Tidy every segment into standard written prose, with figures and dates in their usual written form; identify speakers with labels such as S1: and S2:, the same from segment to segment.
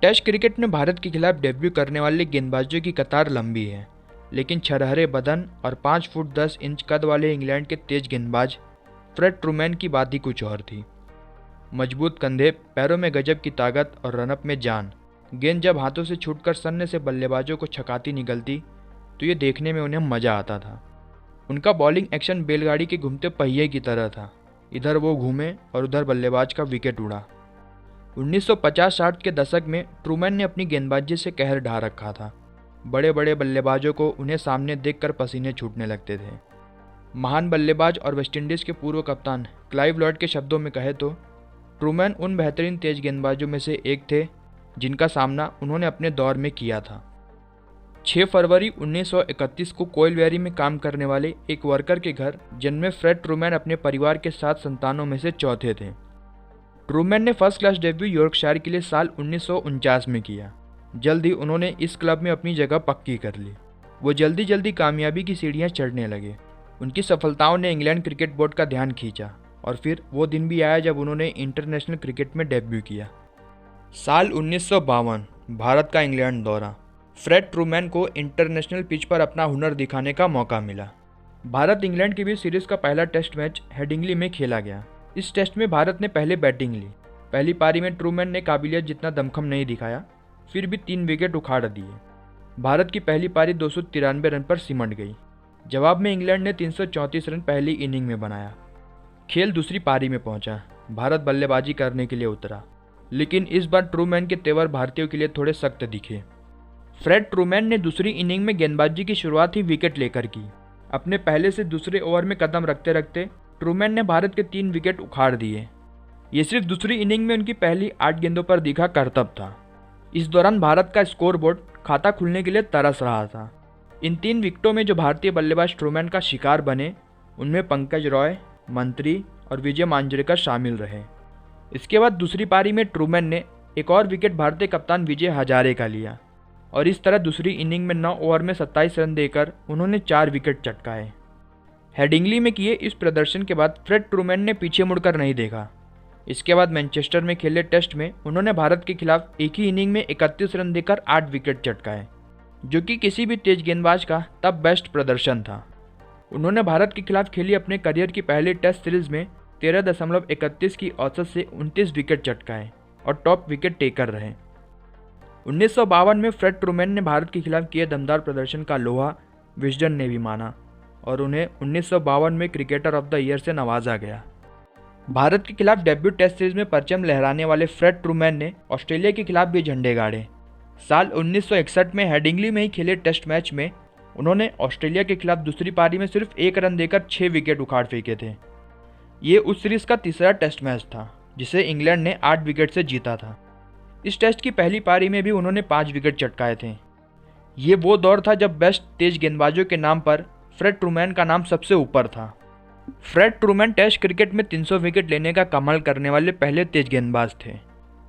S1: Test cricket में भारत के खिलाफ डेब्यू करने वाले गेंदबाजों की कतार लंबी है, लेकिन छरहरे बदन और 5 फुट 10 इंच कद वाले इंग्लैंड के तेज गेंदबाज फ्रेड ट्रूमैन की बात ही कुछ और थी। मजबूत कंधे, पैरों में गजब की ताकत और रनअप में जान। गेंद जब हाथों से छूटकर सन्ने से बल्लेबाजों को छकाती निकलती तो ये देखने में उन्हें मजा आता था। उनका बॉलिंग एक्शन बैलगाड़ी के घूमते पहिए की तरह था, इधर वो घूमे और उधर बल्लेबाज का विकेट उड़ा। 1950-60 के दशक में ट्रूमैन ने अपनी गेंदबाजी से कहर ढा रखा था। बड़े बड़े बल्लेबाजों को उन्हें सामने देखकर पसीने छूटने लगते थे। महान बल्लेबाज और वेस्टइंडीज़ के पूर्व कप्तान क्लाइव लॉयड के शब्दों में कहे तो ट्रूमैन उन बेहतरीन तेज गेंदबाजों में से एक थे जिनका सामना उन्होंने अपने दौर में किया था। 6 फरवरी 1931 को कोइलबेरी में काम करने वाले एक वर्कर के घर जन्मे फ्रेड ट्रूमैन अपने परिवार के 7 संतानों में से चौथे थे। ट्रूमैन ने फर्स्ट क्लास डेब्यू यॉर्कशायर के लिए साल 1949 में किया। जल्द ही उन्होंने इस क्लब में अपनी जगह पक्की कर ली। वो जल्दी जल्दी कामयाबी की सीढ़ियां चढ़ने लगे। उनकी सफलताओं ने इंग्लैंड क्रिकेट बोर्ड का ध्यान खींचा और फिर वो दिन भी आया जब उन्होंने इंटरनेशनल क्रिकेट में डेब्यू किया। साल 1952, भारत का इंग्लैंड दौरा। फ्रेड ट्रूमैन को इंटरनेशनल पिच पर अपना हुनर दिखाने का मौका मिला। भारत इंग्लैंड के बीच सीरीज का पहला टेस्ट मैच हेडिंग्ली में खेला गया। इस टेस्ट में भारत ने पहले बैटिंग ली। पहली पारी में ट्रूमैन ने काबिलियत जितना दमखम नहीं दिखाया, फिर भी 3 विकेट उखाड़ दिए। भारत की पहली पारी 293 रन पर सिमट गई। जवाब में इंग्लैंड ने 334 रन पहली इनिंग में बनाया। खेल दूसरी पारी में पहुंचा। भारत बल्लेबाजी करने के लिए उतरा, लेकिन इस बार ट्रूमैन के तेवर भारतीयों के लिए थोड़े सख्त दिखे। फ्रेड ट्रूमैन ने दूसरी इनिंग में गेंदबाजी की शुरुआत ही विकेट लेकर की। अपने पहले से दूसरे ओवर में कदम रखते रखते ट्रूमैन ने भारत के 3 विकेट उखाड़ दिए। ये सिर्फ दूसरी इनिंग में उनकी पहली 8 गेंदों पर दिखा करतब था। इस दौरान भारत का स्कोरबोर्ड खाता खुलने के लिए तरस रहा था। इन 3 विकेटों में जो भारतीय बल्लेबाज ट्रूमैन का शिकार बने, उनमें पंकज रॉय, मंत्री और विजय मांजरेकर शामिल रहे। इसके बाद दूसरी पारी में ट्रूमैन ने एक और विकेट भारतीय कप्तान विजय हजारे का लिया और इस तरह दूसरी इनिंग में 9 ओवर में 27 रन देकर उन्होंने 4 विकेट चटकाए। हेडिंग्ली में किए इस प्रदर्शन के बाद फ्रेड ट्रूमैन ने पीछे मुड़कर नहीं देखा। इसके बाद मैनचेस्टर में खेले टेस्ट में उन्होंने भारत के खिलाफ एक ही इनिंग में 31 रन देकर 8 विकेट चटकाए, जो कि किसी भी तेज गेंदबाज का तब बेस्ट प्रदर्शन था। उन्होंने भारत के खिलाफ खेली अपने करियर की पहली टेस्ट सीरीज में 13.31 की औसत से 29 विकेट चटकाए और टॉप विकेट टेकर रहे। 1952 में फ्रेड ट्रूमैन ने भारत के खिलाफ किए दमदार प्रदर्शन का लोहा विजडन ने भी माना और उन्हें 1952 में क्रिकेटर ऑफ द ईयर से नवाजा गया। भारत के खिलाफ डेब्यू टेस्ट सीरीज में परचम लहराने वाले फ्रेड ट्रूमैन ने ऑस्ट्रेलिया के खिलाफ भी झंडे गाड़े। साल 1961 में हेडिंग्ली में ही खेले टेस्ट मैच में उन्होंने ऑस्ट्रेलिया के खिलाफ दूसरी पारी में सिर्फ 1 रन देकर 6 विकेट उखाड़ फेंके थे। ये उस सीरीज का तीसरा टेस्ट मैच था जिसे इंग्लैंड ने 8 विकेट से जीता था। इस टेस्ट की पहली पारी में भी उन्होंने 5 विकेट चटकाए थे। ये वो दौर था जब बेस्ट तेज गेंदबाजों के नाम पर फ्रेड ट्रूमैन का नाम सबसे ऊपर था। फ्रेड ट्रूमैन टेस्ट क्रिकेट में 300 विकेट लेने का कमाल करने वाले पहले तेज गेंदबाज थे।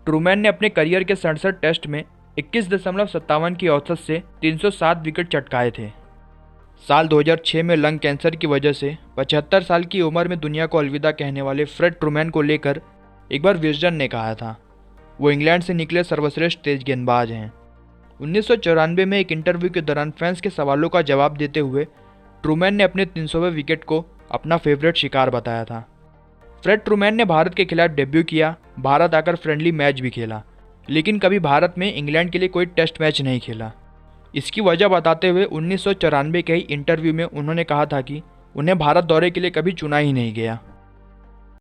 S1: ट्रूमैन ने अपने करियर के 67 टेस्ट में 21.57 की औसत से 307 विकेट चटकाए थे। साल 2006 में लंग कैंसर की वजह से 75 साल की उम्र में दुनिया को अलविदा कहने वाले फ्रेड ट्रूमैन को लेकर एक बार विजडन ने कहा था, वो इंग्लैंड से निकले सर्वश्रेष्ठ तेज गेंदबाज हैं। 1994 में एक इंटरव्यू के दौरान फैंस के सवालों का जवाब देते हुए ट्रूमैन ने अपने 300वें विकेट को अपना फेवरेट शिकार बताया था। फ्रेड ट्रूमैन ने भारत के खिलाफ डेब्यू किया, भारत आकर फ्रेंडली मैच भी खेला, लेकिन कभी भारत में इंग्लैंड के लिए कोई टेस्ट मैच नहीं खेला। इसकी वजह बताते हुए 1994 के ही इंटरव्यू में उन्होंने कहा था कि उन्हें भारत दौरे के लिए कभी चुना ही नहीं गया।